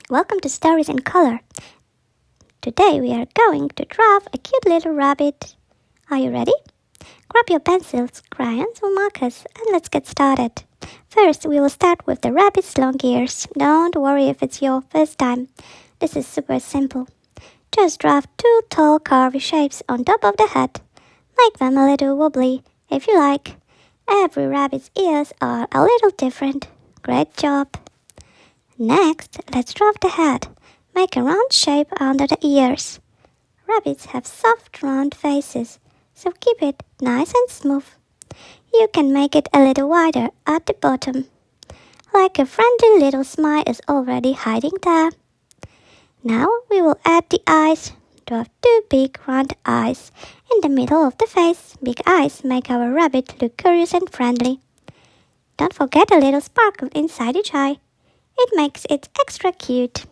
Welcome to Stories in Color. Today we are going to draw a cute little rabbit. Are you ready? Grab your pencils, crayons or markers and let's get started. First we will start with the rabbit's long ears. Don't worry if it's your first time. This is super simple. Just draw two tall curvy shapes on top of the head. Make them a little wobbly if you like. Every rabbit's ears are a little different. Great job! Next, let's draw the head. Make a round shape under the ears. Rabbits have soft round faces, so keep it nice and smooth. You can make it a little wider at the bottom. Like a friendly little smile is already hiding there. Now we will add the eyes. Draw two big round eyes in the middle of the face. Big eyes make our rabbit look curious and friendly. Don't forget a little sparkle inside each eye. It makes it extra cute.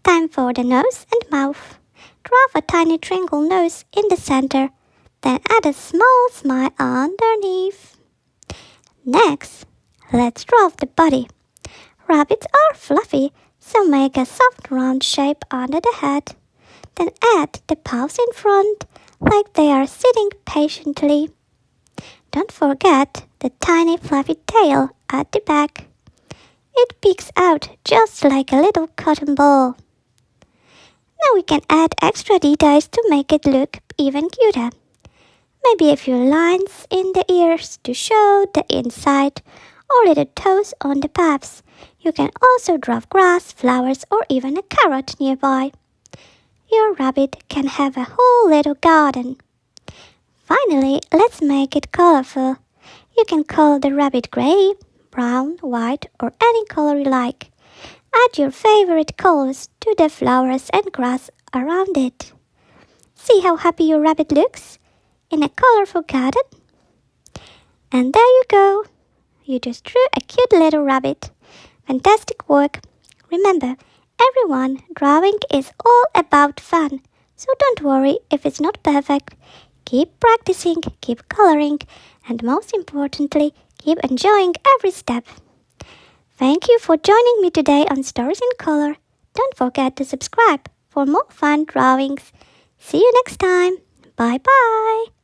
Time for the nose and mouth. Draw a tiny triangle nose in the center, then add a small smile underneath. Next, let's draw the body. Rabbits are fluffy, so make a soft round shape under the head. Then add the paws in front, like they are sitting patiently. Don't forget the tiny fluffy tail at the back. It peeks out just like a little cotton ball. Now we can add extra details to make it look even cuter. Maybe a few lines in the ears to show the inside or little toes on the paws. You can also draw grass, flowers or even a carrot nearby. Your rabbit can have a whole little garden. Finally, let's make it colorful. You can color the rabbit gray, brown, white or any color you like. Add your favorite colors to the flowers and grass around it. See how happy your rabbit looks in a colorful garden? And there you go. You just drew a cute little rabbit. Fantastic work. Remember, everyone, drawing is all about fun. So don't worry if it's not perfect. Keep practicing, keep coloring, and most importantly, keep enjoying every step. Thank you for joining me today on Stories in Color. Don't forget to subscribe for more fun drawings. See you next time. Bye bye.